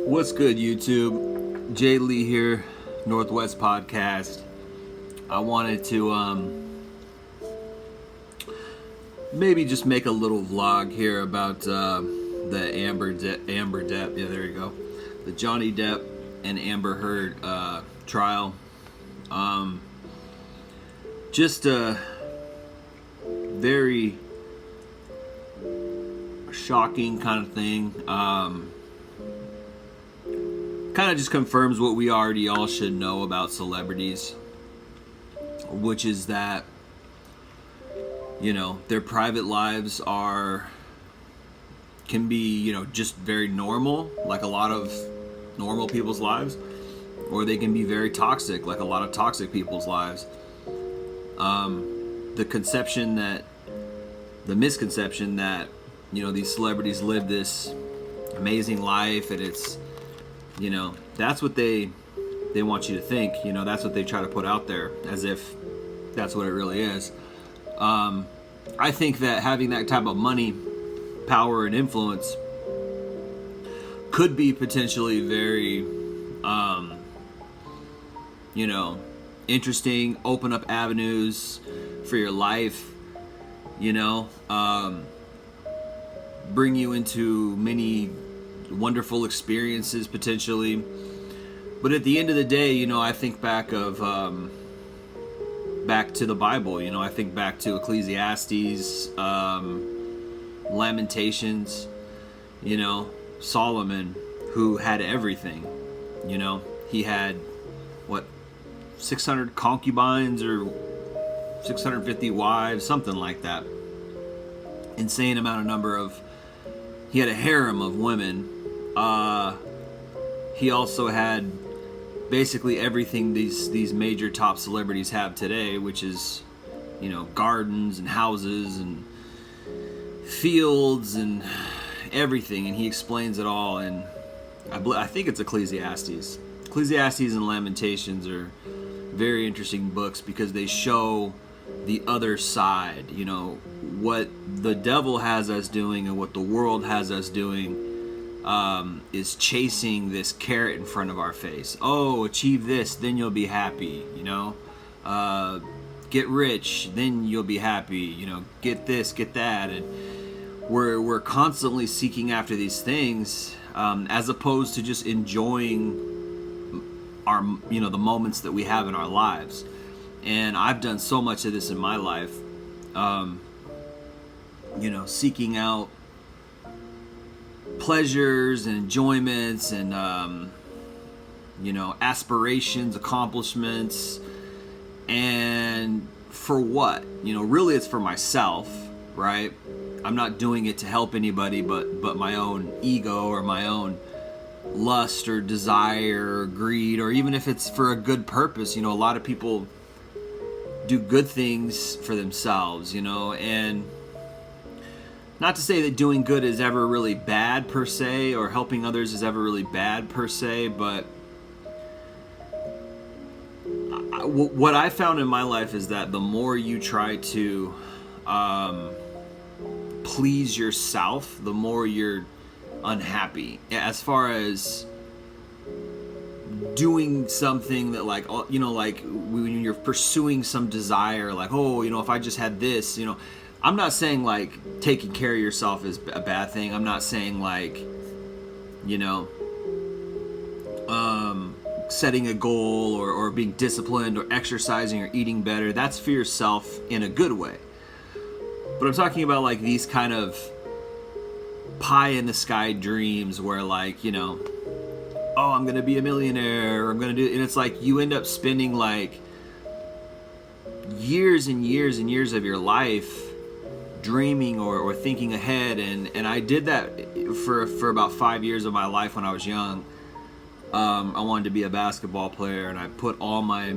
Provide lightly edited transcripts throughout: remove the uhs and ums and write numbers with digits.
What's good, YouTube? Jay Lee here, Northwest Podcast. I wanted to maybe just make a little vlog here about the Amber Depp. Yeah, there you go. The Johnny Depp and Amber Heard trial. Just a very shocking kind of thing. Kind of just confirms what we already all should know about celebrities, which is that, you know, their private lives can be, just very normal, like a lot of normal people's lives, or they can be very toxic, like a lot of toxic people's lives. The misconception that, these celebrities live this amazing life, and it's, that's what they want you to think. That's what they try to put out there, as if that's what it really is. I think that having that type of money, power, and influence could be potentially very, interesting, open up avenues for your life, bring you into many wonderful experiences potentially. But at the end of the day, I think back to the Bible. I think back to Ecclesiastes, Lamentations, Solomon, who had everything. He had 600 concubines or 650 wives, something like that. Insane he had a harem of women. He also had basically everything these major top celebrities have today, which is, gardens and houses and fields and everything. And he explains it all. And I think it's Ecclesiastes. Ecclesiastes and Lamentations are very interesting books because they show the other side, what the devil has us doing and what the world has us doing is chasing this carrot in front of our face. Oh, achieve this, then you'll be happy, get rich, then you'll be happy, get this, get that. And we're constantly seeking after these things, as opposed to just enjoying our, the moments that we have in our lives. And I've done so much of this in my life, seeking out pleasures and enjoyments and, aspirations, accomplishments. And for what? Really it's for myself, right? I'm not doing it to help anybody but my own ego or my own lust or desire or greed, or even if it's for a good purpose. A lot of people do good things for themselves, and not to say that doing good is ever really bad per se, or helping others is ever really bad per se, but what I found in my life is that the more you try to please yourself, the more you're unhappy. As far as doing something that like when you're pursuing some desire, like, if I just had this, I'm not saying like taking care of yourself is a bad thing. I'm not saying like, setting a goal or being disciplined or exercising or eating better. That's for yourself in a good way. But I'm talking about like these kind of pie in the sky dreams where like, I'm going to be a millionaire, or I'm going to do, and it's like you end up spending like years and years and years of your life dreaming or thinking ahead. And I did that for about 5 years of my life when I was young. I wanted to be a basketball player, and I put all my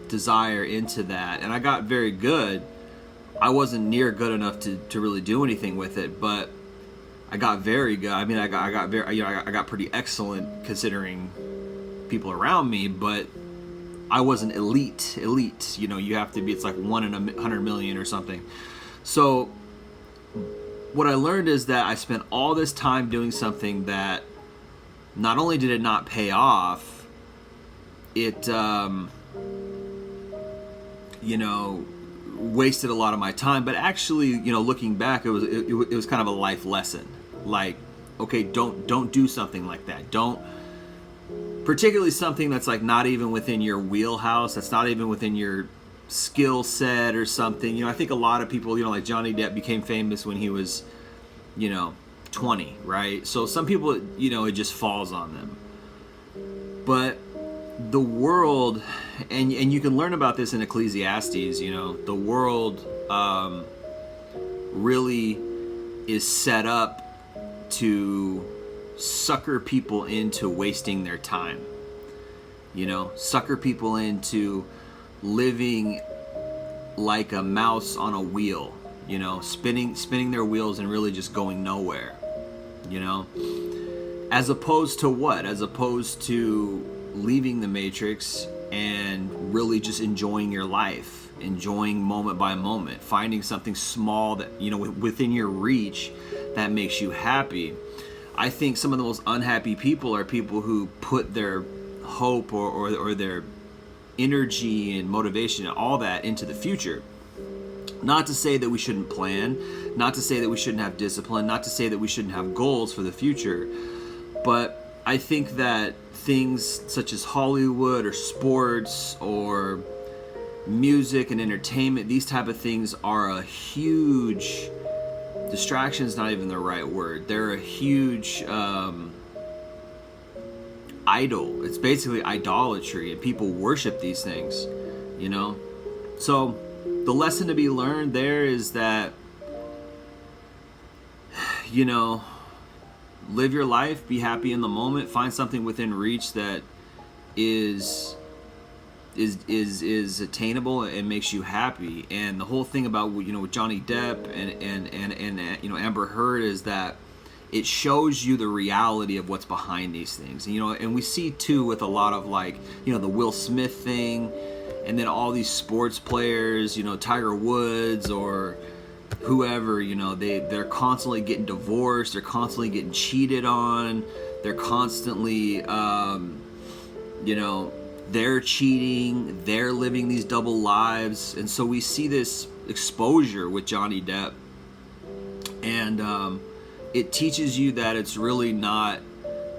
desire into that, and I got very good. I wasn't near good enough to really do anything with it, but I got very good. I mean, I got pretty excellent considering people around me, but I wasn't elite. You have to be, it's like 1 in 100 million or something. So what I learned is that I spent all this time doing something that not only did it not pay off, it wasted a lot of my time. But actually, looking back, it was kind of a life lesson. Like, okay, don't do something like that. Don't, particularly something that's like not even within your wheelhouse, that's not even within your skill set or something. I think a lot of people, like Johnny Depp became famous when he was 20, right? So some people, it just falls on them. But the world, and you can learn about this in Ecclesiastes, the world really is set up to sucker people into wasting their time, sucker people into living like a mouse on a wheel, spinning their wheels and really just going nowhere, as opposed to what? As opposed to leaving the matrix and really just enjoying your life, enjoying moment by moment, finding something small that, within your reach that makes you happy. I think some of the most unhappy people are people who put their hope or their energy and motivation and all that into the future. Not to say that we shouldn't plan, not to say that we shouldn't have discipline, not to say that we shouldn't have goals for the future, but I think that things such as Hollywood or sports or music and entertainment, these type of things are a huge, distraction is not even the right word. They're a huge idol. It's basically idolatry, and people worship these things, So the lesson to be learned there is that, live your life, be happy in the moment, find something within reach that is attainable and makes you happy. And the whole thing about, with Johnny Depp and Amber Heard is that it shows you the reality of what's behind these things. And we see too with a lot of the Will Smith thing, and then all these sports players, Tiger Woods or whoever, they're constantly getting divorced, they're constantly getting cheated on, they're constantly, they're cheating, they're living these double lives. And so we see this exposure with Johnny Depp, and it teaches you that it's really not,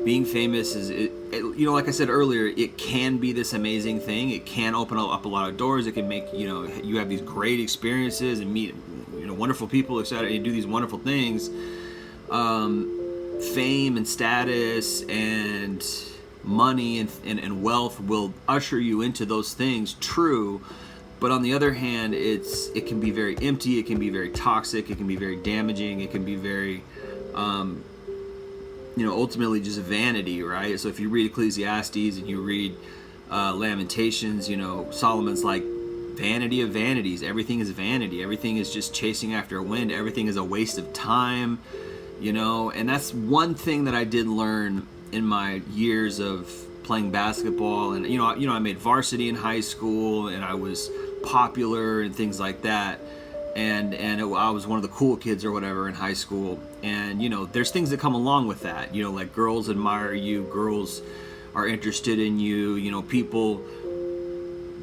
being famous like I said earlier, it can be this amazing thing. It can open up a lot of doors. It can make, you have these great experiences and meet, wonderful people, etc. You do these wonderful things. Fame and status and money and wealth will usher you into those things, true. But on the other hand, it can be very empty, it can be very toxic, it can be very damaging, it can be very ultimately just vanity, right? So if you read Ecclesiastes and you read Lamentations, Solomon's like, vanity of vanities, everything is vanity, everything is just chasing after a wind, everything is a waste of time, and that's one thing that I did learn in my years of playing basketball. And I made varsity in high school, and I was popular and things like that, and I was one of the cool kids or whatever in high school. And there's things that come along with that, like girls admire you, girls are interested in you, people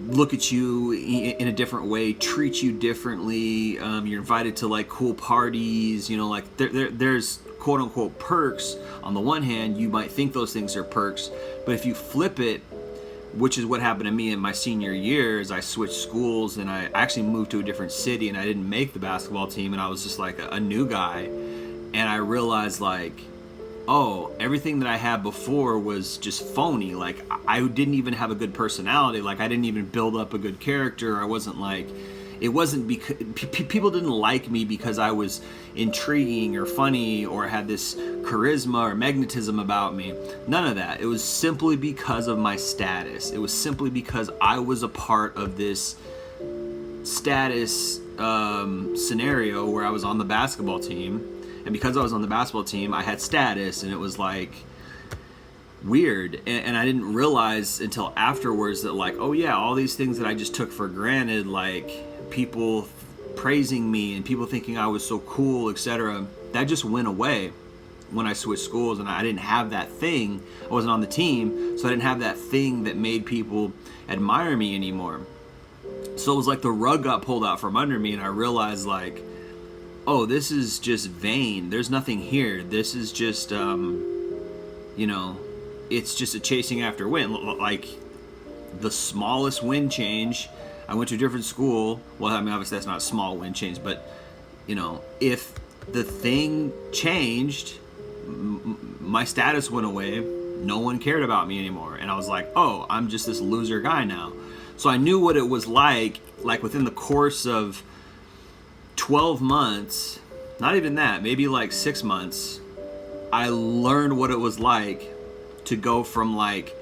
look at you in a different way, treat you differently, you're invited to like cool parties, there's quote unquote perks. On the one hand, you might think those things are perks, but if you flip it, which is what happened to me in my senior year, is I switched schools and I actually moved to a different city, and I didn't make the basketball team, and I was just like a new guy, and I realized everything that I had before was just phony. Like, I didn't even have a good personality. Like, I didn't even build up a good character. I wasn't like, it wasn't because people didn't like me because I was intriguing or funny or had this charisma or magnetism about me. None of that. It was simply because of my status. It was simply because I was a part of this status scenario where I was on the basketball team. And because I was on the basketball team, I had status, and it was like weird. And I didn't realize until afterwards that all these things that I just took for granted, like people praising me and people thinking I was so cool, etc., that just went away. when I switched schools, and I didn't have that thing. I wasn't on the team, so I didn't have that thing that made people admire me anymore. So it was like the rug got pulled out from under me, and I realized, like, oh, this is just vain. There's nothing here. This is just, it's just a chasing after wind. Like, the smallest wind change. I went to a different school. Well, I mean, obviously that's not a small wind change, but, if the thing changed, my status went away, no one cared about me anymore. And I was like, oh, I'm just this loser guy now. So I knew what it was like within the course of 12 months, not even that, maybe like 6 months, I learned what it was like to go from like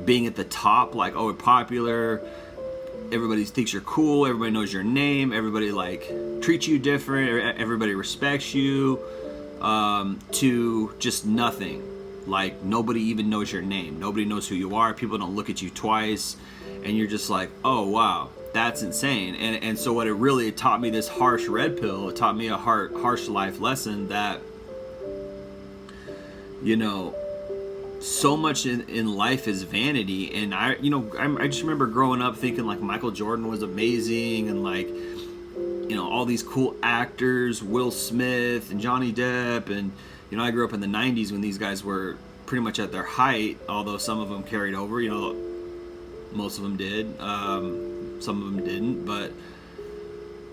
being at the top, like, oh, popular, everybody thinks you're cool, everybody knows your name, everybody like treats you different, everybody respects you, to just nothing. Like, nobody even knows your name, nobody knows who you are, people don't look at you twice, and you're just like, oh wow, that's insane. And so what it taught me, this harsh red pill, it taught me a harsh life lesson that, so much in life is vanity. And I just remember growing up thinking like Michael Jordan was amazing, and like, all these cool actors, Will Smith and Johnny Depp, and I grew up in the 90s when these guys were pretty much at their height, although some of them carried over, most of them did, some of them didn't, but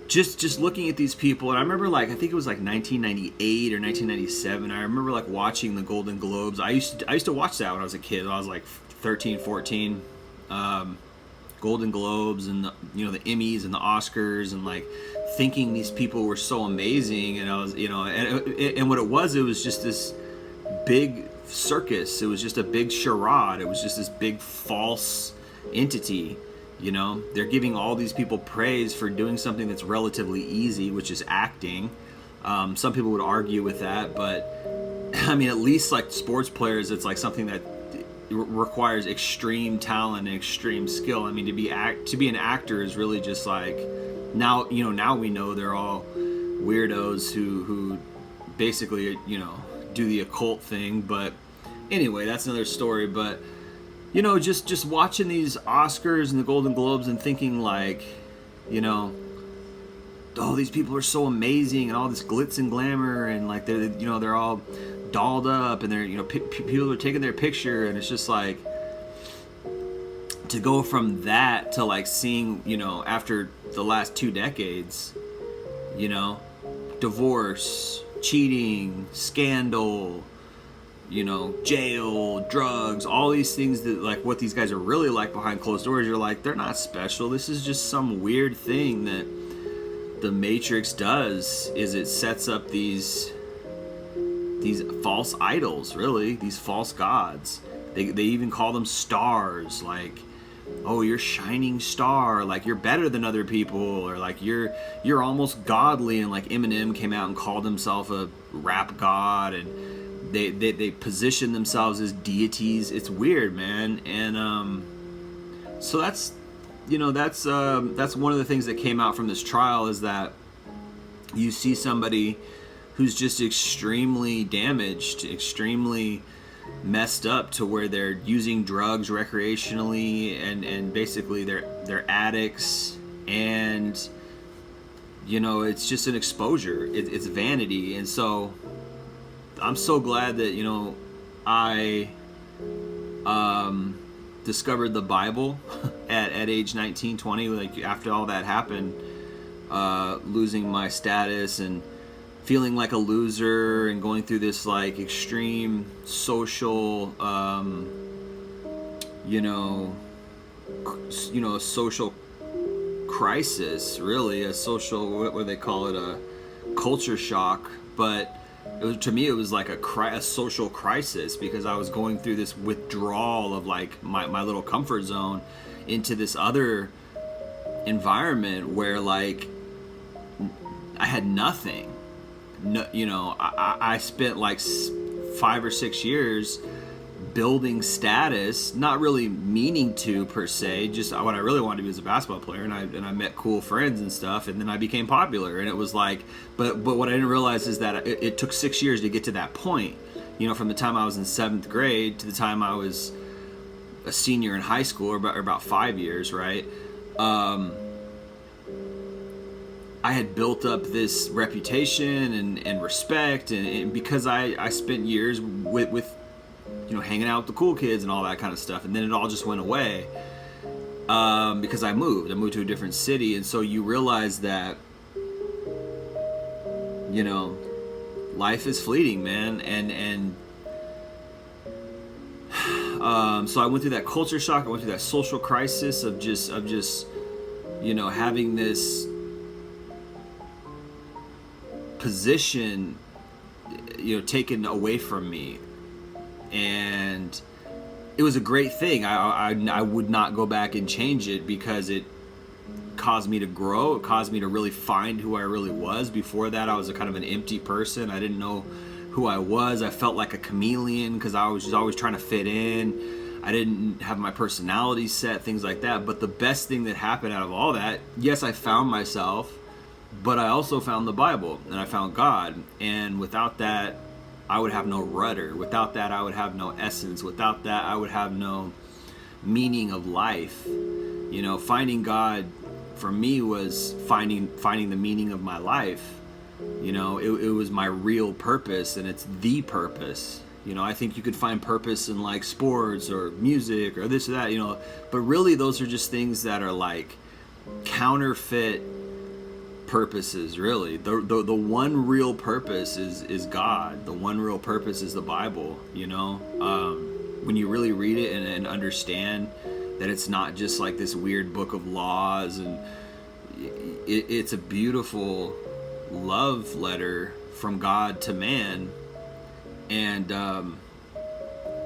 just looking at these people. And I remember, like, I think it was like 1998 or 1997, I remember like watching the Golden Globes. I used to watch that when I was a kid. I was like 13, 14, Golden Globes and the Emmys and the Oscars, and like thinking these people were so amazing. And I was, and what it was just this big circus. It was just a big charade. It was just this big false entity. They're giving all these people praise for doing something that's relatively easy, which is acting. Some people would argue with that, but I mean, at least like sports players, it's like something that requires extreme talent and extreme skill. I mean, to be an actor is really just like, now we know they're all weirdos who basically do the occult thing. But anyway, that's another story. But just watching these Oscars and the Golden Globes and thinking like, oh, these people are so amazing, and all this glitz and glamour, and like they're all dolled up, and they're people are taking their picture, and it's just like, to go from that to like seeing, after the last 2 decades, divorce, cheating, scandal, jail, drugs, all these things that, like, what these guys are really like behind closed doors, you're like, they're not special. This is just some weird thing that the Matrix does, is it sets up these false idols, really, these false gods. They even call them stars, like, oh, you're shining star, like you're better than other people, or like you're almost godly. And like Eminem came out and called himself a rap god, and they position themselves as deities. It's weird, man. And so that's one of the things that came out from this trial, is that you see somebody who's just extremely damaged, extremely messed up, to where they're using drugs recreationally, and basically they're addicts, and it's just an exposure. It's vanity. And so I'm so glad that I discovered the Bible at age 19, 20, like after all that happened, losing my status and feeling like a loser, and going through this like extreme social social crisis, really, a social, what do they call it, a culture shock. But to me it was like a social crisis, because I was going through this withdrawal of like my little comfort zone into this other environment where like I had nothing. No, I spent like 5 or 6 years building status, not really meaning to per se, just what I really wanted to be was a basketball player, and I met cool friends and stuff, and then I became popular, and it was like, but what I didn't realize is that it took 6 years to get to that point. from the time I was in 7th grade to the time I was a senior in high school, or about 5 years, right? I had built up this reputation and respect, and because I spent years with hanging out with the cool kids and all that kind of stuff, and then it all just went away because I moved to a different city. And so you realize that life is fleeting, man, and so I went through that culture shock. I went through that social crisis of just having this position taken away from me, and it was a great thing. I would not go back and change it, because it caused me to grow. It caused me to really find who I really was. Before that, I was a kind of an empty person. I didn't know who I was. I felt like a chameleon because I was just always trying to fit in. I didn't have my personality set, things like that. But the best thing that happened out of all that, yes, I found myself, but I also found the Bible, and I found God. And without that, I would have no rudder. Without that, I would have no essence. Without that, I would have no meaning of life. Finding God for me was finding the meaning of my life. It was my real purpose, and it's the purpose. I think you could find purpose in like sports or music or this or that, but really those are just things that are like counterfeit purposes. Really, the one real purpose is God. The one real purpose is the Bible. When you really read it and understand that it's not just like this weird book of laws, and it's a beautiful love letter from God to man, and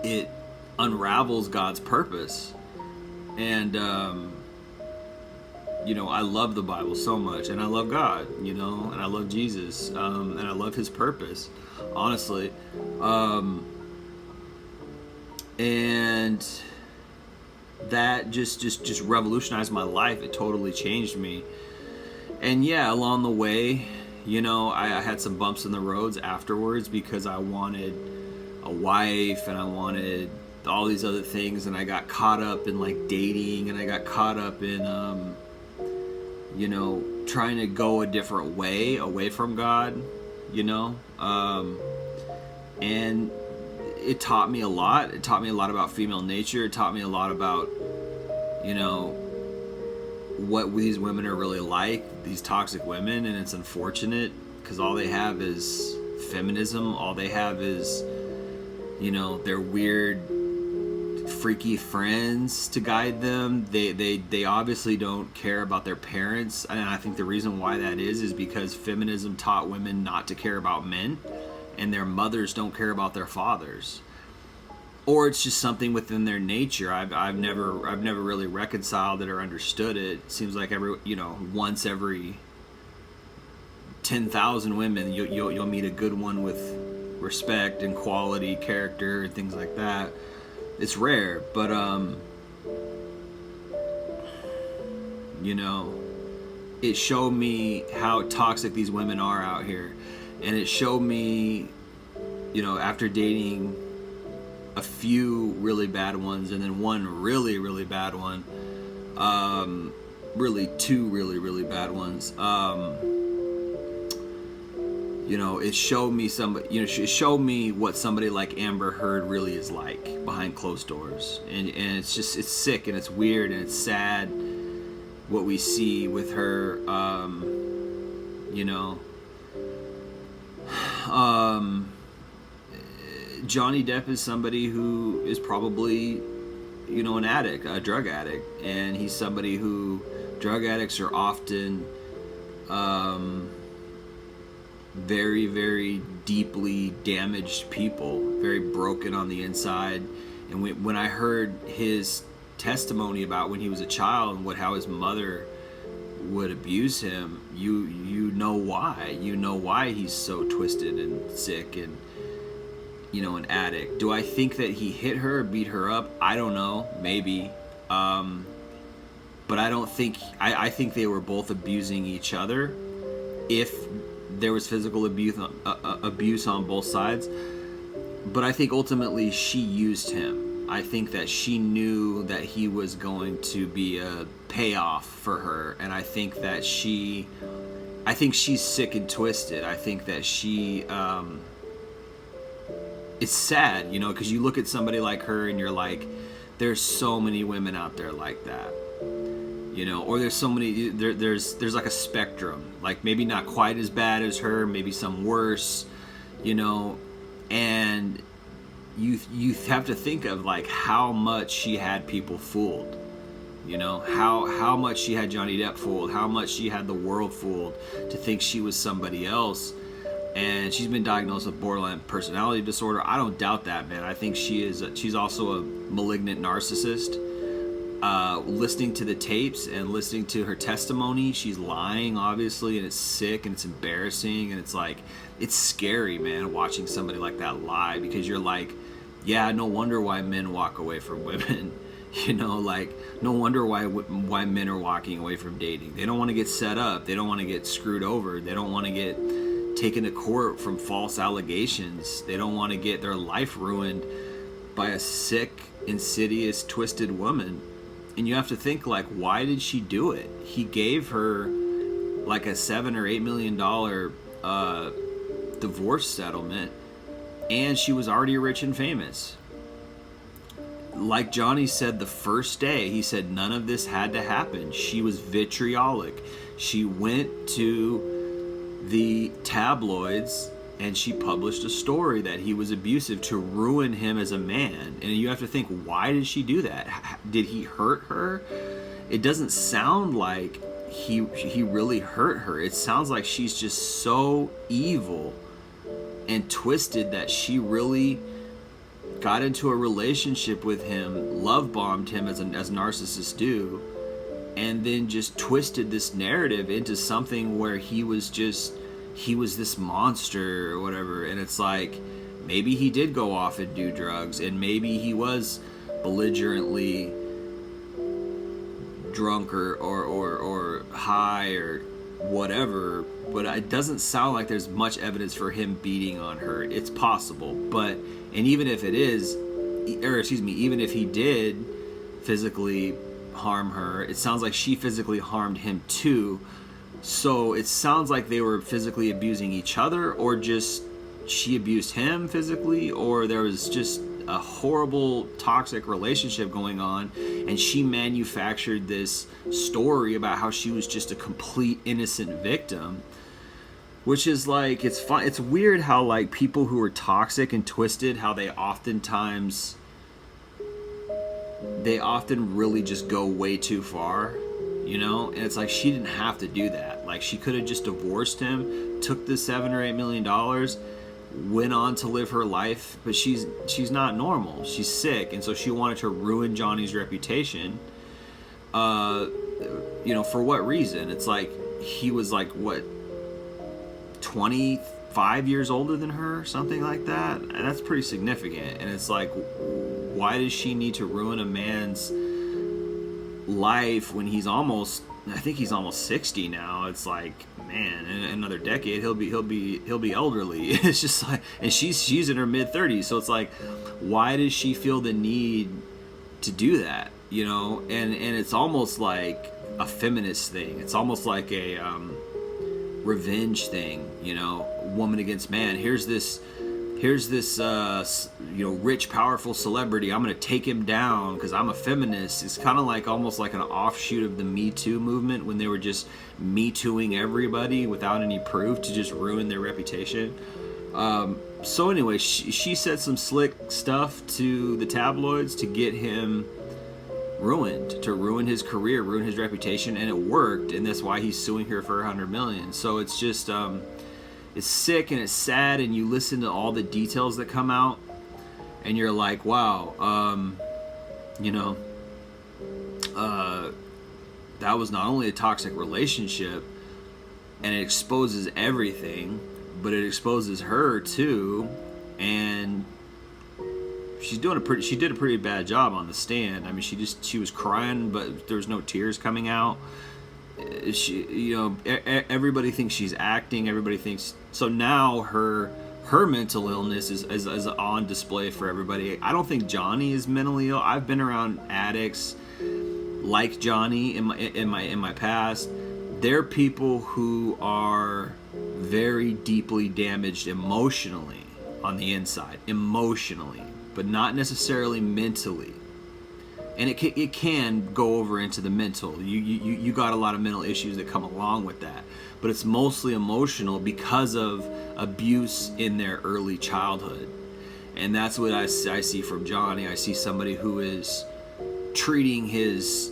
it unravels God's purpose. And I love the Bible so much, and I love God, and I love Jesus, and I love his purpose, honestly. And that just revolutionized my life. It totally changed me. And yeah, along the way, I had some bumps in the roads afterwards, because I wanted a wife and I wanted all these other things, and I got caught up in like dating, and I got caught up in trying to go a different way away from God, and it taught me a lot. It taught me a lot about female nature. It taught me a lot about what these women are really like, these toxic women. And it's unfortunate, because all they have is feminism. All they have is their weird freaky friends to guide them. They obviously don't care about their parents, and I think the reason why that is because feminism taught women not to care about men, and their mothers don't care about their fathers, or it's just something within their nature. I've never really reconciled it or understood it. It seems like once every 10,000 women you'll meet a good one with respect and quality, character, and things like that. It's rare, but it showed me how toxic these women are out here. And it showed me, after dating a few really bad ones, and then one really, really bad one, really two really, really bad ones, it showed me it showed me what somebody like Amber Heard really is like behind closed doors. And it's sick, and it's weird, and it's sad what we see with her. Johnny Depp is somebody who is probably, an addict, a drug addict, and he's somebody who, drug addicts are often very, very deeply damaged people, very broken on the inside. And when I heard his testimony about when he was a child and how his mother would abuse him, you know why he's so twisted and sick and an addict. Do I think that he hit her or beat her up? I don't know, maybe, but I don't think I think they were both abusing each other. If there was physical abuse on both sides, but I think ultimately she used him. I think that she knew that he was going to be a payoff for her, and I think she's sick and twisted. I think that it's sad, because you look at somebody like her and you're like, there's so many women out there like that, or there's so many, there's like a spectrum, like maybe not quite as bad as her, maybe some worse, and you have to think of like how much she had people fooled, how much she had Johnny Depp fooled, how much she had the world fooled to think she was somebody else. And she's been diagnosed with borderline personality disorder. I don't doubt that, man. I think she's also a malignant narcissist. Listening to the tapes and listening to her testimony, she's lying, obviously, and it's sick and it's embarrassing, and it's like, it's scary, man, watching somebody like that lie, because you're like, yeah, no wonder why men walk away from women. Like, no wonder why men are walking away from dating. They don't want to get set up. They don't want to get screwed over. They don't want to get taken to court from false allegations. They don't want to get their life ruined by a sick, insidious, twisted woman. And you have to think, like, why did she do it? He gave her like a $7 or $8 million divorce settlement, and she was already rich and famous. Like Johnny said the first day, he said none of this had to happen. She was vitriolic. She went to the tabloids and she published a story that he was abusive to ruin him as a man. And you have to think, why did she do that? Did he hurt her? It doesn't sound like he really hurt her. It sounds like she's just so evil and twisted that she really got into a relationship with him, love bombed him as narcissists do, and then just twisted this narrative into something where he was this monster or whatever. And it's like, maybe he did go off and do drugs, and maybe he was belligerently drunk or high or whatever, but it doesn't sound like there's much evidence for him beating on her. It's possible, and even if it is, even if he did physically harm her, it sounds like she physically harmed him too. So it sounds like they were physically abusing each other, or just she abused him physically, or there was just a horrible toxic relationship going on, and she manufactured this story about how she was just a complete innocent victim. Which is like, it's fun. It's weird how like people who are toxic and twisted, how they often really just go way too far, and it's like, she didn't have to do that. Like, she could have just divorced him, took the $7 or $8 million, went on to live her life. But she's not normal. She's sick, and so she wanted to ruin Johnny's reputation. For what reason? It's like, he was like, what, 25 years older than her, something like that. And that's pretty significant. And it's like, why does she need to ruin a man's life when he's almost 60 now? It's like, man, in another decade he'll be elderly. It's just like, and she's in her mid 30s, so it's like, why does she feel the need to do that? And it's almost like a feminist thing. It's almost like a revenge thing, woman against man. Here's this rich, powerful celebrity. I'm gonna take him down because I'm a feminist. It's kind of like, almost like an offshoot of the Me Too movement, when they were just Me Tooing everybody without any proof to just ruin their reputation. So anyway, she said some slick stuff to the tabloids to get him ruined, to ruin his career, ruin his reputation, and it worked, and that's why he's suing her for $100 million. So it's just it's sick and it's sad, and you listen to all the details that come out, and you're like, wow, that was not only a toxic relationship, and it exposes everything, but it exposes her too. And she did a pretty bad job on the stand. I mean, she was crying, but there was no tears coming out. Everybody thinks she's acting. Everybody thinks so. Now her her mental illness is on display for everybody. I don't think Johnny is mentally ill. I've been around addicts like Johnny in my past. They're people who are very deeply damaged emotionally on the inside, emotionally, but not necessarily mentally. And it can go over into the mental. You got a lot of mental issues that come along with that, but it's mostly emotional because of abuse in their early childhood. And that's what I see from Johnny. I see somebody who is treating his,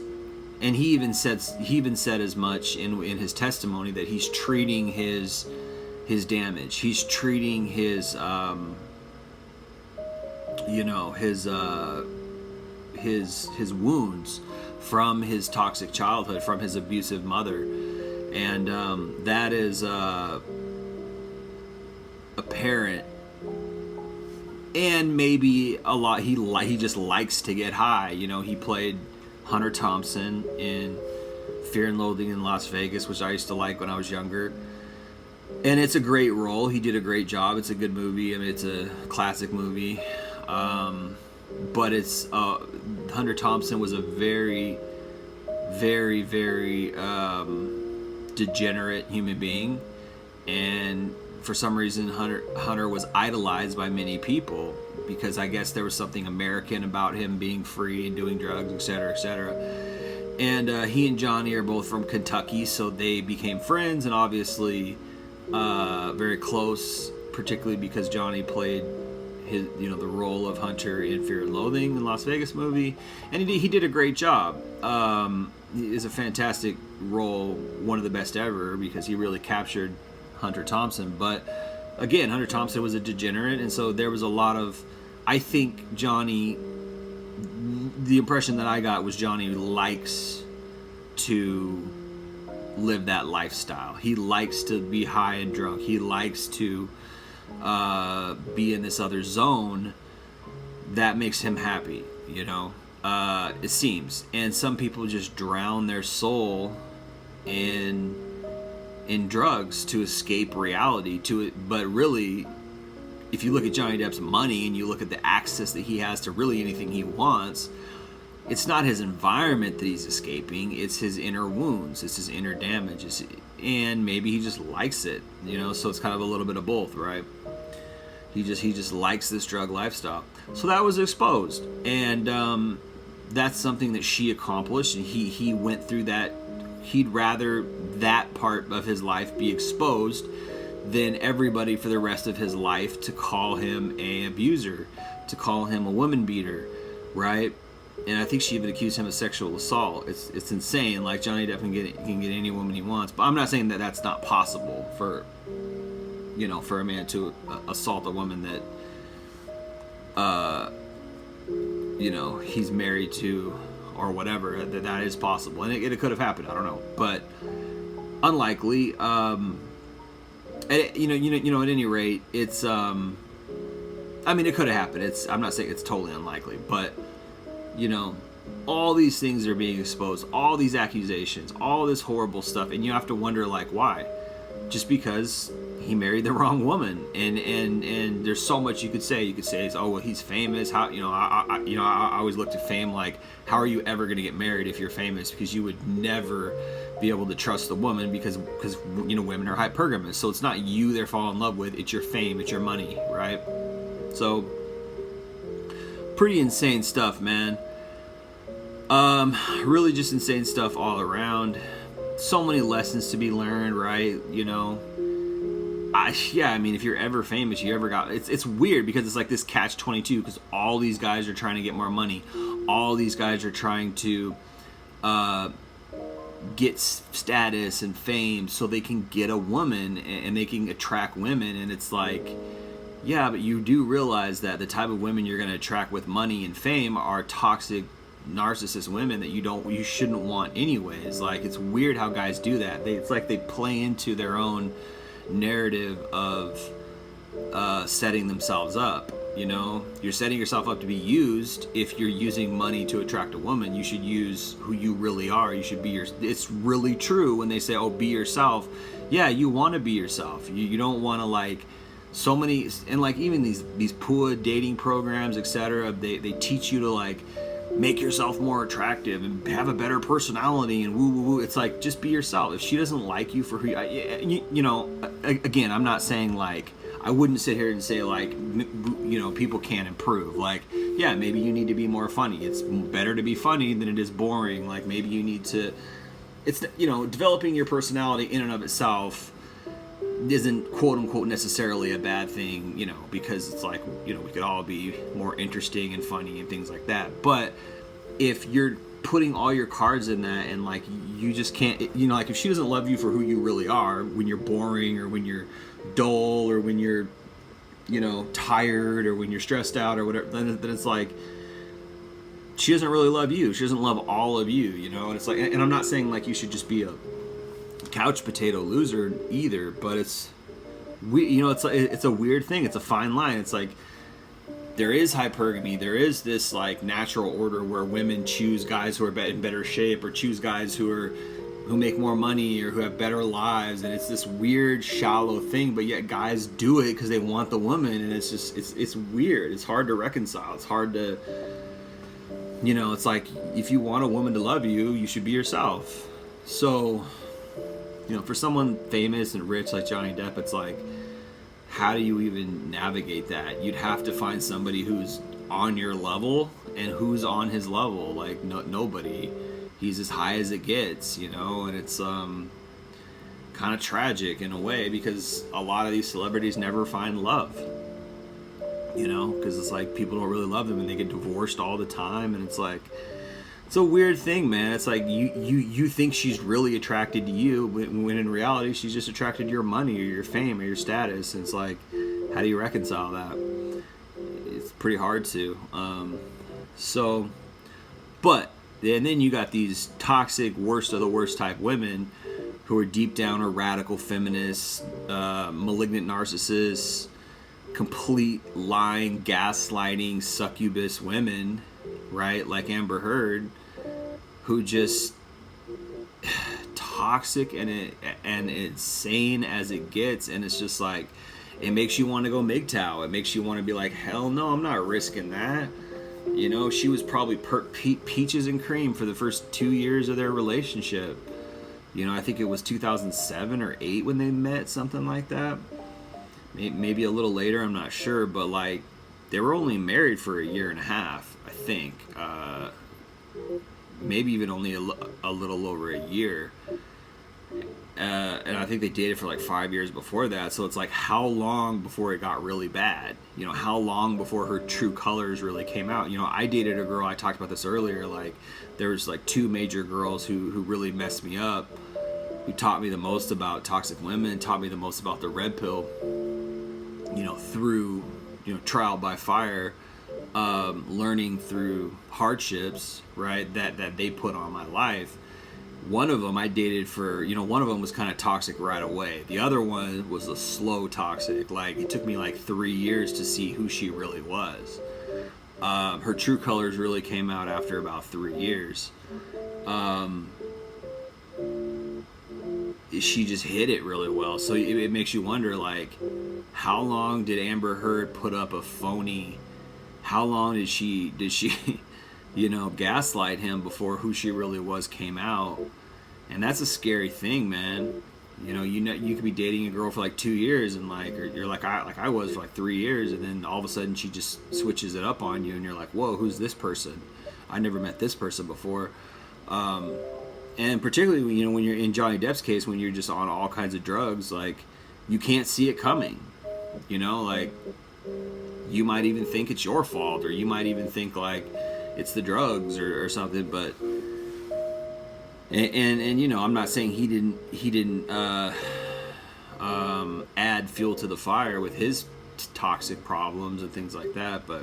and he even said as much in his testimony, that he's treating his damage. He's treating his his wounds from his toxic childhood, from his abusive mother. And that is apparent. And maybe a lot, he just likes to get high. He played Hunter Thompson in Fear and Loathing in Las Vegas, which I used to like when I was younger. And it's a great role. He did a great job. It's a good movie. I mean, it's a classic movie. But it's Hunter Thompson was a very, very, very degenerate human being, and for some reason Hunter was idolized by many people because I guess there was something American about him being free and doing drugs, etc., etc. And he and Johnny are both from Kentucky, so they became friends and obviously very close, particularly because Johnny played the role of Hunter in Fear and Loathing in Las Vegas movie, and he did a great job. It is a fantastic role, one of the best ever, because he really captured Hunter Thompson. But again, Hunter Thompson was a degenerate, and so there was a lot of, I think Johnny, the impression that I got was Johnny likes to live that lifestyle. He likes to be high and drunk. He likes to be in this other zone that makes him happy, it seems. And some people just drown their soul in drugs to escape reality to it. But really, if you look at Johnny Depp's money and you look at the access that he has to really anything he wants, it's not his environment that he's escaping, it's his inner wounds, it's his inner damage, and maybe he just likes it, so it's kind of a little bit of both, right? He just likes this drug lifestyle. So that was exposed, and that's something that she accomplished, and he went through that. He'd rather that part of his life be exposed than everybody for the rest of his life to call him an abuser, to call him a woman beater, right? And I think she even accused him of sexual assault. It's insane. Like, Johnny Depp can get any woman he wants, but I'm not saying that that's not possible for a man to assault a woman that he's married to or whatever. That is possible, and it could have happened. I don't know, but unlikely. At any rate, it's it could have happened. I'm not saying it's totally unlikely, but all these things are being exposed, all these accusations, all this horrible stuff, and you have to wonder, like, why? Just because he married the wrong woman, and there's so much you could say. You could say, oh, well, he's famous. How I always looked at fame like, how are you ever going to get married if you're famous? Because you would never be able to trust the woman because women are hypergamous. So it's not you they're falling in love with. It's your fame. It's your money, right? So pretty insane stuff, man. Really just insane stuff all around. So many lessons to be learned, right? If you're ever famous, it's weird because it's like this catch-22, because all these guys are trying to get more money. All these guys are trying to get status and fame so they can get a woman and they can attract women. And it's like, yeah, but you do realize that the type of women you're going to attract with money and fame are toxic, narcissist women that you shouldn't want anyways. Like, it's weird how guys do that. It's like they play into their own narrative of setting themselves up. You're setting yourself up to be used. If you're using money to attract a woman, you should use who you really are. You should be it's really true when they say, oh, be yourself. Yeah, you want to be yourself. You don't want to, like, so many, and like even these poor dating programs, etc. They teach you to like make yourself more attractive and have a better personality and woo woo woo. It's like, just be yourself. If she doesn't like you for who you know, again, I'm not saying like, I wouldn't sit here and say like, you know, people can't improve. Like, yeah, maybe you need to be more funny. It's better to be funny than it is boring. Like, maybe you need to, it's, you know, developing your personality in and of itself isn't quote unquote necessarily a bad thing, you know, because it's like, you know, we could all be more interesting and funny and things like that. But if you're putting all your cards in that and like you just can't, you know, like if she doesn't love you for who you really are, when you're boring or when you're dull or when you're, you know, tired or when you're stressed out or whatever, then it's like she doesn't really love you. She doesn't love all of you, you know. And it's like, and I'm not saying like you should just be a couch potato loser either, but it's, you know, it's a weird thing. It's a fine line. It's like there is hypergamy. There is this like natural order where women choose guys who are in better shape or choose guys who make more money or who have better lives, and it's this weird shallow thing, but yet guys do it because they want the woman, and it's just it's weird. It's hard to reconcile. It's hard to, you know, it's like if you want a woman to love you, you should be yourself. So, you know, for someone famous and rich like Johnny Depp, it's like, how do you even navigate that? You'd have to find somebody who's on your level, and who's on his level? Like, nobody. He's as high as it gets, you know, and it's kind of tragic in a way, because a lot of these celebrities never find love, you know, because it's like people don't really love them and they get divorced all the time, and it's like, it's a weird thing, man. It's like you think she's really attracted to you, when in reality she's just attracted to your money or your fame or your status. And it's like, how do you reconcile that? It's pretty hard to. But and then you got these toxic, worst of the worst type women who are deep down are radical feminists, malignant narcissists, complete lying, gaslighting, succubus women, right? Like Amber Heard, who just toxic and insane as it gets. And it's just like, it makes you want to go MGTOW. It makes you want to be like, hell no, I'm not risking that. You know, she was probably peaches and cream for the first 2 years of their relationship. You know, I think it was 2007 or 8 when they met, something like that. Maybe a little later, I'm not sure. But like, they were only married for a year and a half, I think. Maybe even only a little over a year. And I think they dated for like 5 years before that. So it's like, how long before it got really bad? You know, how long before her true colors really came out? You know, I dated a girl, I talked about this earlier, like there was like 2 major girls who really messed me up, who taught me the most about toxic women, taught me the most about the red pill, you know, through, you know, trial by fire, learning through hardships, right, that they put on my life. One of them I dated for, you know, one of them was kind of toxic right away. The other one was a slow toxic. Like, it took me like 3 years to see who she really was. Her true colors really came out after about 3 years. She just hit it really well. So it makes you wonder, like, how long did Amber Heard put up a phony? How long did she you know, gaslight him before who she really was came out? And that's a scary thing, man. You know, you could be dating a girl for like 2 years, and like, or you're like I was for like 3 years, and then all of a sudden she just switches it up on you, and you're like, whoa, who's this person? I never met this person before. And particularly, you know, when you're in Johnny Depp's case, when you're just on all kinds of drugs, like, you can't see it coming. You know, like, you might even think it's your fault, or you might even think like it's the drugs or something. But and you know, I'm not saying he didn't add fuel to the fire with his toxic problems and things like that, but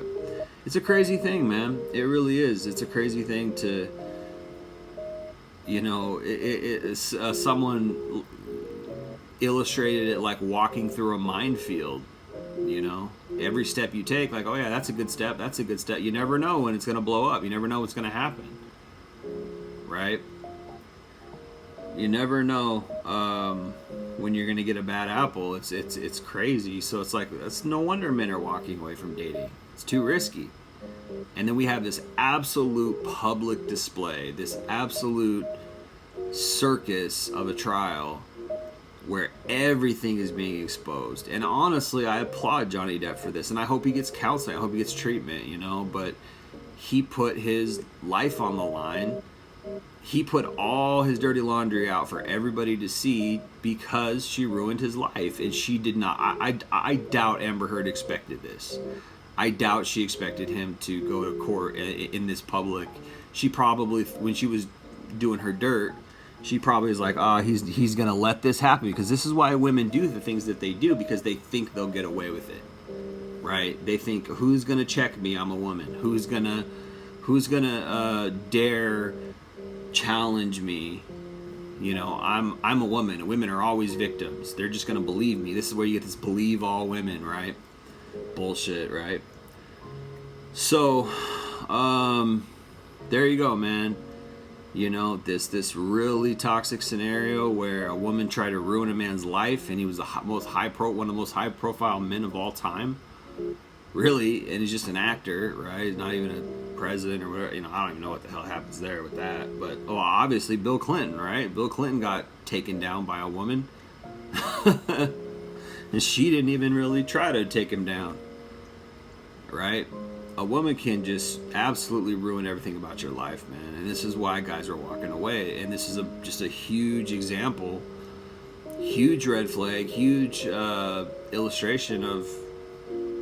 it's a crazy thing, man. It really is. It's a crazy thing to, you know, someone illustrated it like walking through a minefield. You know, every step you take, like, oh yeah, that's a good step, that's a good step. You never know when it's going to blow up. You never know what's going to happen, right? You never know when you're gonna get a bad apple. It's crazy. So it's like, it's no wonder men are walking away from dating. It's too risky. And then we have this absolute public display, this absolute circus of a trial where everything is being exposed. And honestly, I applaud Johnny Depp for this, and I hope he gets counseling, I hope he gets treatment, you know, but he put his life on the line. He put all his dirty laundry out for everybody to see because she ruined his life. And she did not, I doubt Amber Heard expected this. I doubt she expected him to go to court in this public. She probably, when she was doing her dirt, she probably was like, he's going to let this happen. Because this is why women do the things that they do, because they think they'll get away with it. Right? They think, who's going to check me? I'm a woman. Who's going to dare challenge me? You know, I'm a woman. Women are always victims. They're just going to believe me. This is where you get this believe all women, right? Bullshit, right? So, there you go, man. You know, this really toxic scenario where a woman tried to ruin a man's life, and he was one of the most high profile men of all time. Really, and he's just an actor, right? He's not even a president or whatever. You know, I don't even know what the hell happens there with that. But obviously Bill Clinton, right? Bill Clinton got taken down by a woman. And she didn't even really try to take him down, right? A woman can just absolutely ruin everything about your life, man. And this is why guys are walking away. And this is just a huge example, huge red flag, huge illustration of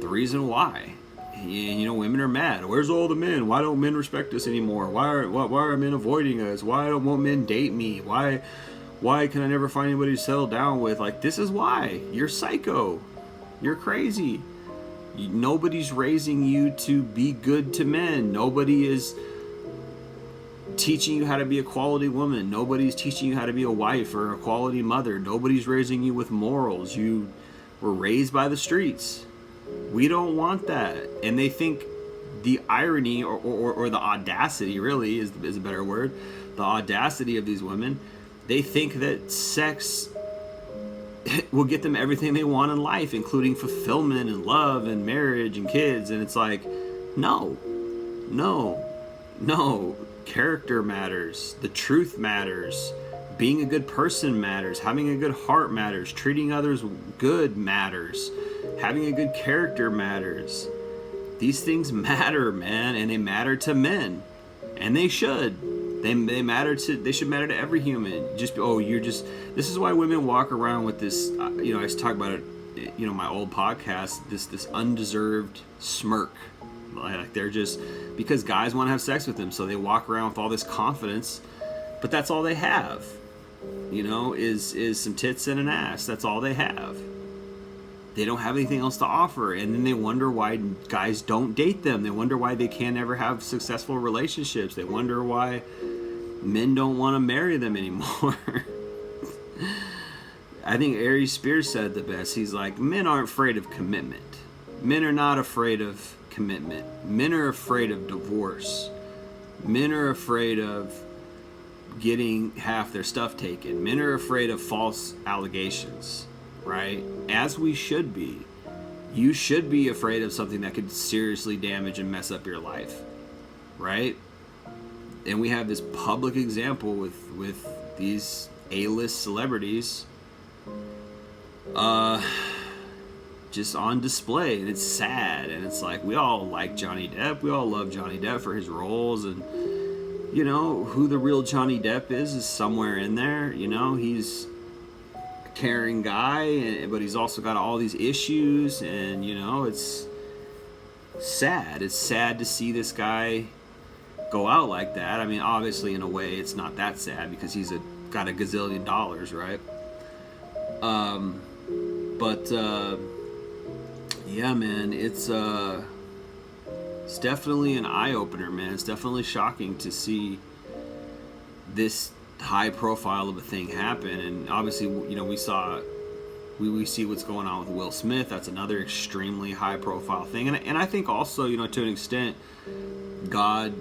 the reason why. You know, women are mad. Where's all the men? Why don't men respect us anymore? Why are men avoiding us? Why won't men date me? Why can I never find anybody to settle down with? Like, this is why. You're psycho. You're crazy. Nobody's raising you to be good to men. Nobody is teaching you how to be a quality woman. Nobody's teaching you how to be a wife or a quality mother. Nobody's raising you with morals. You were raised by the streets. We don't want that. And they think the irony or the audacity, really is a better word, the audacity of these women, they think that sex will get them everything they want in life, including fulfillment and love and marriage and kids. And it's like, no. Character matters. The truth matters. Being a good person matters. Having a good heart matters. Treating others good matters. Having a good character matters. These things matter, man, and they matter to men. And they should. They should matter to every human. This is why women walk around with this, I was talking about it, my old podcast, this undeserved smirk. Like, they're just, because guys want to have sex with them, so they walk around with all this confidence, but that's all they have, is some tits and an ass. That's all they have. They don't have anything else to offer, and then they wonder why guys don't date them. They wonder why they can't ever have successful relationships. They wonder why men don't want to marry them anymore. I think Aries Spears said the best. He's like, men aren't afraid of commitment. Men are not afraid of commitment. Men are afraid of divorce. Men are afraid of getting half their stuff taken. Men are afraid of false allegations, right? As we should be. You should be afraid of something that could seriously damage and mess up your life, right? And we have this public example with these A-list celebrities just on display, and it's sad. And it's like, we all like Johnny Depp, we all love Johnny Depp for his roles, and who the real Johnny Depp is somewhere in there. He's a caring guy, but he's also got all these issues, and it's sad. It's sad to see this guy go out like that. I mean, obviously, in a way, it's not that sad because he's got $1 gazillion, right? Yeah, man, it's definitely an eye-opener, man. It's definitely shocking to see this high profile of a thing happen. And obviously, we see what's going on with Will Smith. That's another extremely high profile thing. And I think also, to an extent, God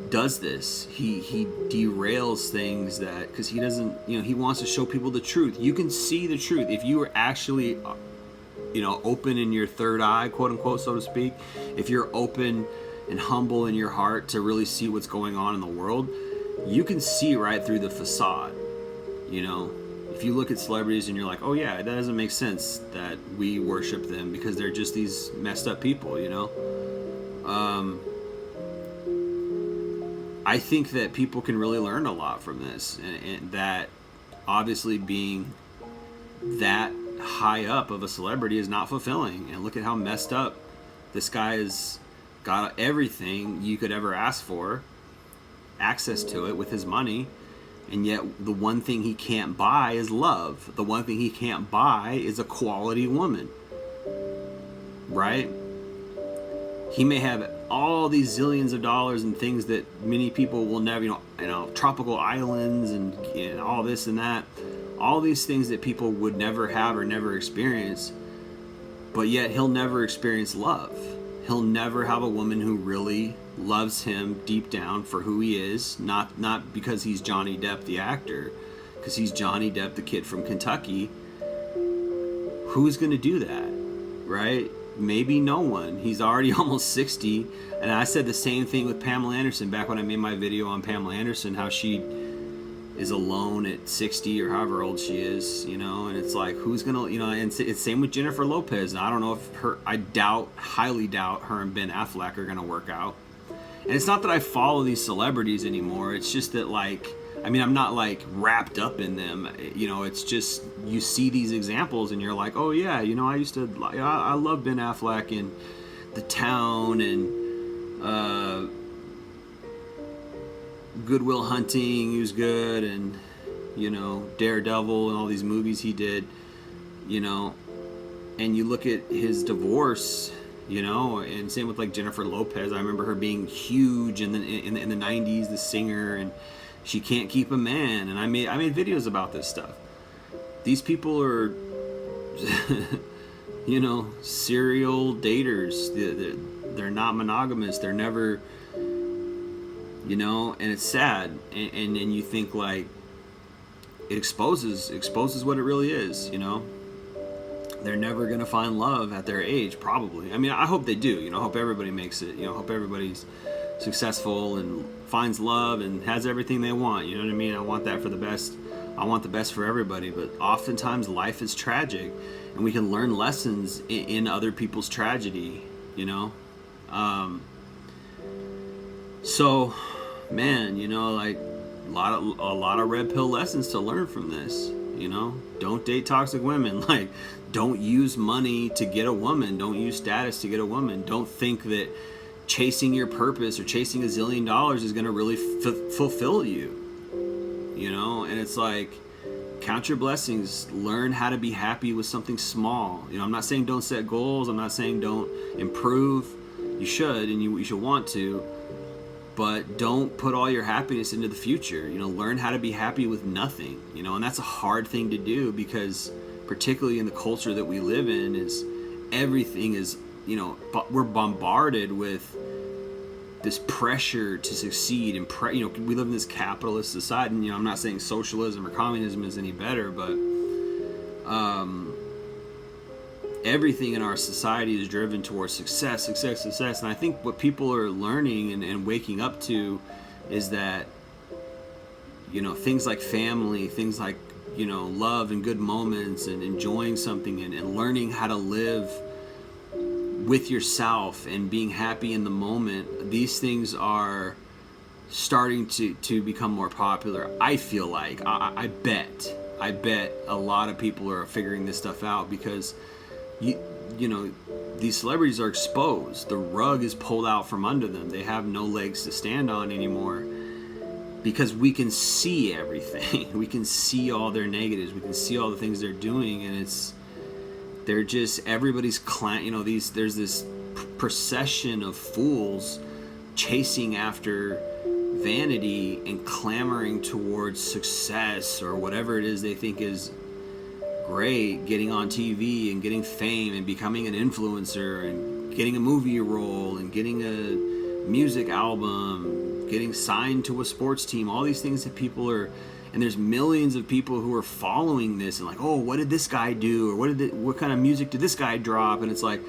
does this. He derails things that, because he doesn't, he wants to show people the truth. You can see the truth if you are actually, open in your third eye, quote unquote, so to speak. If you're open and humble in your heart to really see what's going on in the world, you can see right through the facade. If you look at celebrities and you're like, oh yeah, that doesn't make sense that we worship them because they're just these messed up people. I think that people can really learn a lot from this, and that obviously being that high up of a celebrity is not fulfilling. And look at how messed up this guy has got. Everything you could ever ask for, access to it with his money, and yet the one thing he can't buy is love. The one thing he can't buy is a quality woman, right? He may have all these zillions of dollars and things that many people will never, tropical islands and all this and that, all these things that people would never have or never experience, but yet he'll never experience love. He'll never have a woman who really loves him deep down for who he is, not because he's Johnny Depp the actor, because he's Johnny Depp the kid from Kentucky. Who's going to do that, right? Maybe no one. He's already almost 60. And I said the same thing with Pamela Anderson back when I made my video on Pamela Anderson, how she is alone at 60 or however old she is, and it's like, who's gonna, and it's same with Jennifer Lopez. And I don't know if highly doubt her and Ben Affleck are gonna work out. And it's not that I follow these celebrities anymore. It's just that, I'm not wrapped up in them. It's just, you see these examples and you're like, oh yeah, I love Ben Affleck and The Town and Good Will Hunting, he was good, and Daredevil and all these movies he did, and you look at his divorce, and same with Jennifer Lopez. I remember her being huge in the 90s, the singer, and she can't keep a man, and I made videos about this stuff. These people are serial daters. They're not monogamous. They're never, and it's sad, and you think it exposes what it really is. They're never gonna find love at their age, probably. I hope they do. I hope everybody makes it. Hope everybody's successful and finds love and has everything they want. You know what I mean? I want that for the best. I want the best for everybody. But oftentimes life is tragic, and we can learn lessons in other people's tragedy. So, man, a lot of red pill lessons to learn from this. Don't date toxic women. Don't use money to get a woman. Don't use status to get a woman. Don't think that chasing your purpose or chasing $1 zillion is going to really fulfill you. And it's count your blessings. Learn how to be happy with something small. I'm not saying don't set goals. I'm not saying don't improve. You should, and you should want to. But don't put all your happiness into the future. Learn how to be happy with nothing. And that's a hard thing to do, because particularly in the culture that we live in, is everything is, we're bombarded with this pressure to succeed, and we live in this capitalist society. And I'm not saying socialism or communism is any better, but everything in our society is driven towards success. And I think what people are learning and waking up to is that, things like family, things like, love and good moments and enjoying something and learning how to live with yourself and being happy in the moment, these things are starting to become more popular. I feel like, I bet a lot of people are figuring this stuff out, because these celebrities are exposed. The rug is pulled out from under them. They have no legs to stand on anymore, because we can see everything. We can see all their negatives. We can see all the things they're doing, and they're just, everybody's there's this procession of fools chasing after vanity and clamoring towards success or whatever it is they think is great, getting on TV and getting fame and becoming an influencer and getting a movie role and getting a music album, getting signed to a sports team, all these things that people are, and there's millions of people who are following this and like, oh, what did this guy do? Or what kind of music did this guy drop? And it's like,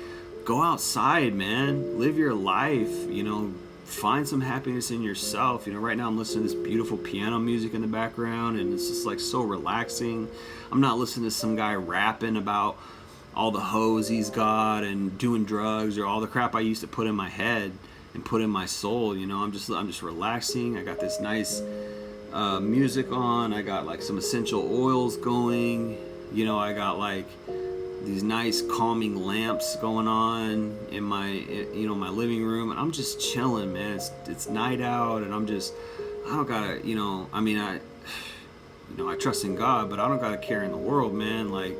go outside, man, live your life, find some happiness in yourself. Right now I'm listening to this beautiful piano music in the background, and it's just like so relaxing. I'm not listening to some guy rapping about all the hoes he's got and doing drugs or all the crap I used to put in my head and put in my soul. I'm just relaxing. I got this nice music on. I got like some essential oils going. I got like these nice calming lamps going on in my my living room, and I'm just chilling, man. It's night out, and I don't gotta, I trust in God, but I don't gotta care in the world, man. Like,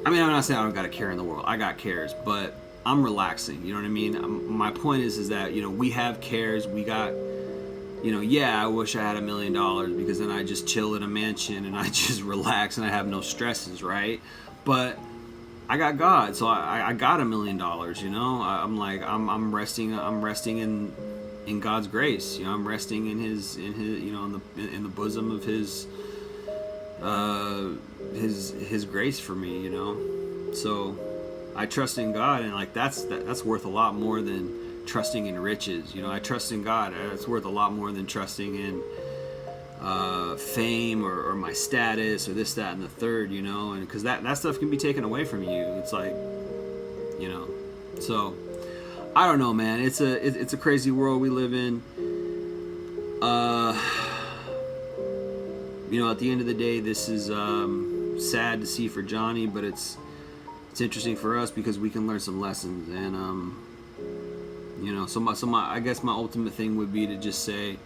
I'm not saying I don't gotta care in the world. I got cares, but I'm relaxing. You know what I mean? My point is that we have cares. We got, I wish I had $1 million, because then I just chill in a mansion and I just relax and I have no stresses, right? But I got God, so I got $1 million. I'm resting in God's grace. I'm resting in His in the bosom of His grace for me. So I trust in God, and like that's worth a lot more than trusting in riches. I trust in God. It's worth a lot more than trusting in fame or my status or this, that, and the third, and because that stuff can be taken away from you. It's like, so I don't know, man. It's a crazy world we live in. At the end of the day, this is sad to see for Johnny, but it's interesting for us because we can learn some lessons. And I guess my ultimate thing would be to just say,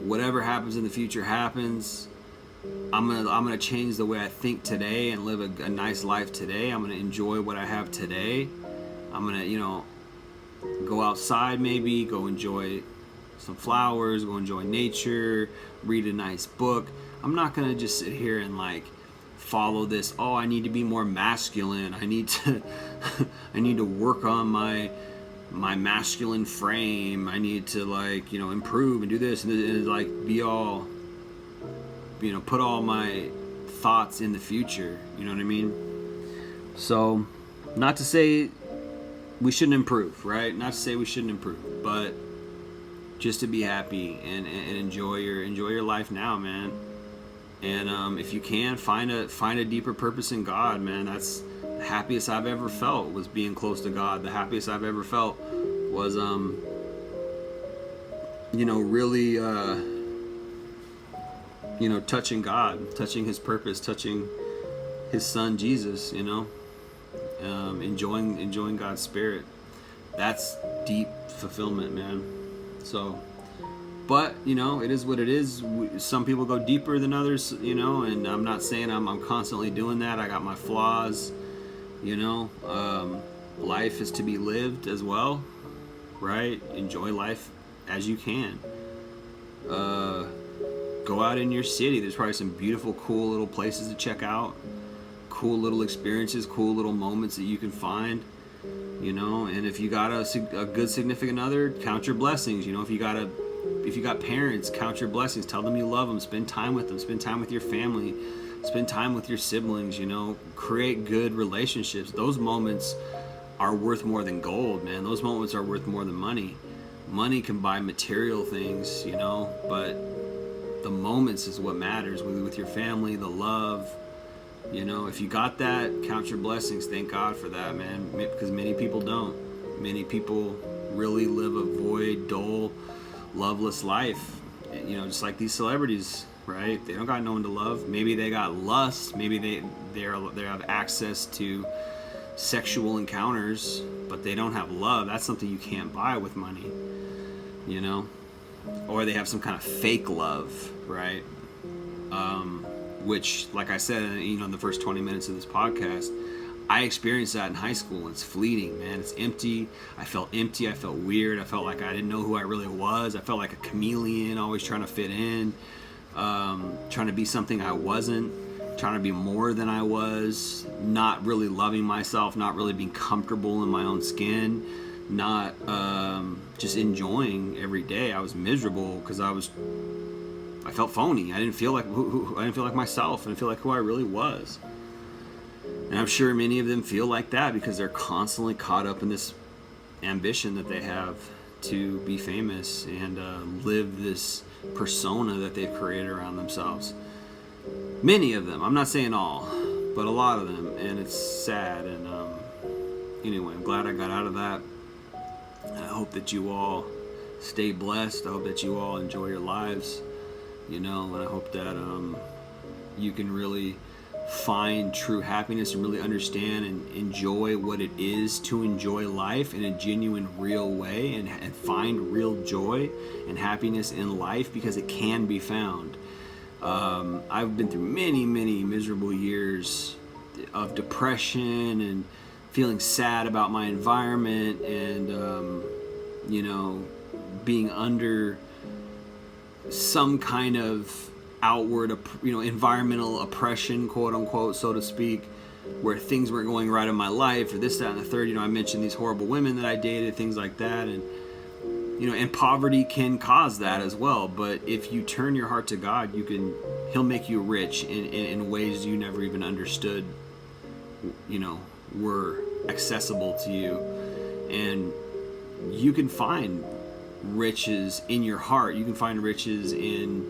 whatever happens in the future happens. I'm gonna change the way I think today and live a nice life today. I'm gonna enjoy what I have today. I'm gonna go outside, maybe go enjoy some flowers, go enjoy nature, read a nice book. I'm not gonna just sit here and like follow this. Oh, I need to be more masculine. I need to work on my masculine frame. I need to improve and do this and like be all, put all my thoughts in the future. You know what I mean? So, not to say we shouldn't improve, right? Not to say we shouldn't improve, but just to be happy and enjoy your life now, man. And if you can find a deeper purpose in God, man, that's the happiest I've ever felt, was being close to God. The happiest I've ever felt was really touching God, touching His purpose, touching His Son Jesus, enjoying God's Spirit. That's deep fulfillment, man. So, but it is what it is. Some people go deeper than others, and I'm not saying I'm constantly doing that. I got my flaws, life is to be lived as well, right? Enjoy life as you can. Go out in your city. There's probably some beautiful, cool little places to check out, cool little experiences, cool little moments that you can find, and if you got a good significant other, count your blessings. If you got parents, count your blessings. Tell them you love them. Spend time with them. Spend time with your family. Spend time with your siblings. Create good relationships. Those moments are worth more than gold, man. Those moments are worth more than money. Money can buy material things, but the moments is what matters. With your family, the love. If you got that, count your blessings. Thank God for that, man. Because many people don't. Many people really live a void, dull, loveless life. Just like these celebrities, right? They don't got no one to love. Maybe they got lust. Maybe they have access to sexual encounters, but they don't have love. That's something you can't buy with money, or they have some kind of fake love, right? Which, like I said, in the first 20 minutes of this podcast, I experienced that in high school. It's fleeting, man. It's empty. I felt empty. I felt weird. I felt like I didn't know who I really was. I felt like a chameleon, always trying to fit in, trying to be something I wasn't, trying to be more than I was, not really loving myself, not really being comfortable in my own skin. not just enjoying every day. I was miserable because I felt phony. I didn't feel like I didn't feel like myself. I didn't feel like who I really was. And I'm sure many of them feel like that because they're constantly caught up in this ambition that they have to be famous and live this persona that they've created around themselves. Many of them, I'm not saying all, but a lot of them, and it's sad. And anyway, I'm glad I got out of that. And I hope that you all stay blessed. I hope that you all enjoy your lives, and I hope that you can really find true happiness and really understand and enjoy what it is to enjoy life in a genuine, real way, and find real joy and happiness in life, because it can be found. I've been through many, many miserable years of depression and feeling sad about my environment and, being under some kind of outward, environmental oppression, quote unquote, so to speak, where things weren't going right in my life, or this, that, and the third. I mentioned these horrible women that I dated, things like that, and and poverty can cause that as well. But if you turn your heart to God, He'll make you rich in ways you never even understood, were accessible to you, and you can find riches in your heart. You can find riches in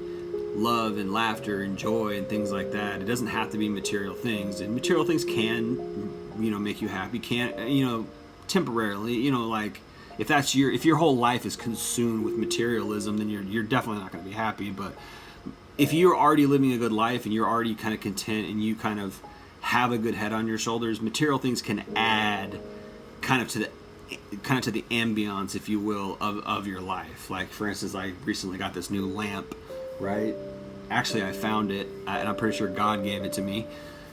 love and laughter and joy and things like that. It doesn't have to be material things, and material things can make you happy, temporarily, like if your whole life is consumed with materialism, then you're definitely not going to be happy. But if you're already living a good life and you're already kind of content and you kind of have a good head on your shoulders, material things can add kind of to the ambiance, if you will, of your life. Like, for instance, I recently got this new lamp, right? Actually, I found it, and I'm pretty sure God gave it to me,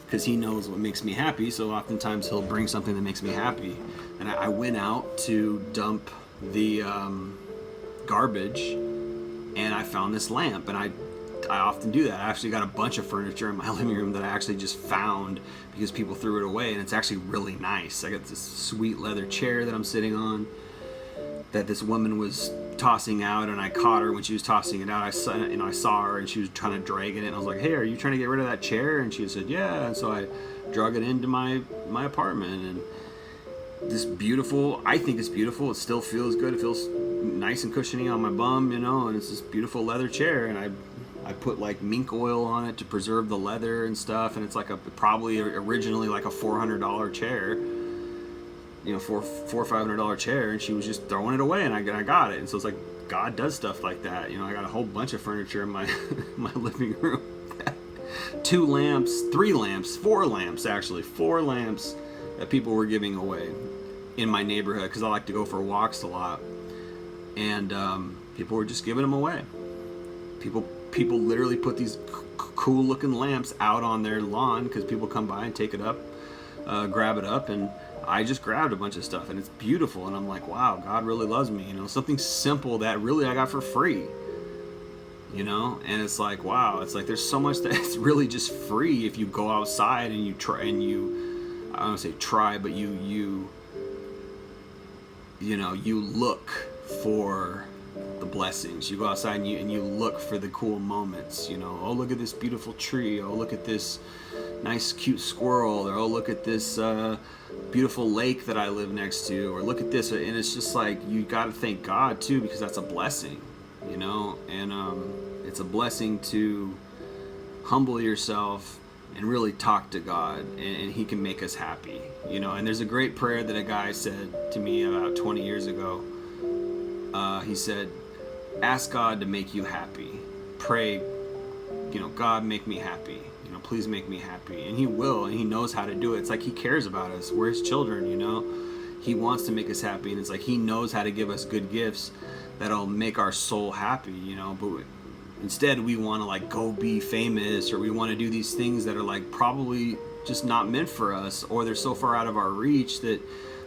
because He knows what makes me happy. So oftentimes He'll bring something that makes me happy. And I went out to dump the garbage, and I found this lamp. And I often do that. I actually got a bunch of furniture in my living room that I actually just found because people threw it away, and it's actually really nice. I got this sweet leather chair that I'm sitting on that this woman was tossing out, and I caught her when she was tossing it out. I saw her, and she was trying to drag it in. I was like, "Hey, are you trying to get rid of that chair?" And she said, "Yeah." And so I drug it into my apartment, and this beautiful, I think it's beautiful. It still feels good. It feels nice and cushiony on my bum, and it's this beautiful leather chair, and I put like mink oil on it to preserve the leather and stuff, and it's like probably originally like a $400 chair, $400 or $500 chair, and she was just throwing it away, and I got it. And so it's like God does stuff like that. I got a whole bunch of furniture in my my living room. 2 lamps, 3 lamps, 4 lamps, actually 4 lamps that people were giving away in my neighborhood, because I like to go for walks a lot, and people were just giving them away. People literally put these cool looking lamps out on their lawn because people come by and take it up, grab it up, and I just grabbed a bunch of stuff, and it's beautiful, and I'm like, wow, God really loves me, something simple that really I got for free, and it's like, wow, it's like there's so much that's really just free if you go outside and you try, and I don't want to say try, but you look for the blessings. You go outside and you look for the cool moments. Oh, look at this beautiful tree. Oh, look at this nice cute squirrel. Or oh, look at this beautiful lake that I live next to. Or look at this. And it's just like, you got to thank God too, because that's a blessing, and it's a blessing to humble yourself and really talk to God, and He can make us happy, and there's a great prayer that a guy said to me about 20 years ago. He said, ask God to make you happy. Pray, God, make me happy. Please make me happy. And He will, and He knows how to do it. It's like He cares about us. We're His children, He wants to make us happy, and it's like He knows how to give us good gifts that'll make our soul happy, but instead we want to like go be famous, or we want to do these things that are like probably just not meant for us, or they're so far out of our reach that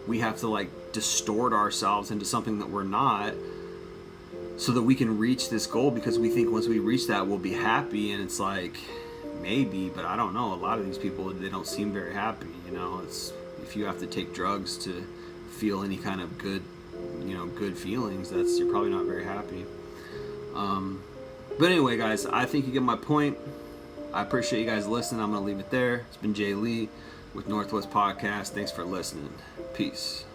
we have to like distort ourselves into something that we're not, so that we can reach this goal, because we think once we reach that we'll be happy. And it's like, maybe, but I don't know. A lot of these people, they don't seem very happy. It's, if you have to take drugs to feel any kind of good good feelings, you're probably not very happy. But anyway, guys, I think you get my point. I appreciate you guys listening. I'm going to leave it there. It's been Jay Lee with Northwest Podcast. Thanks for listening. Peace.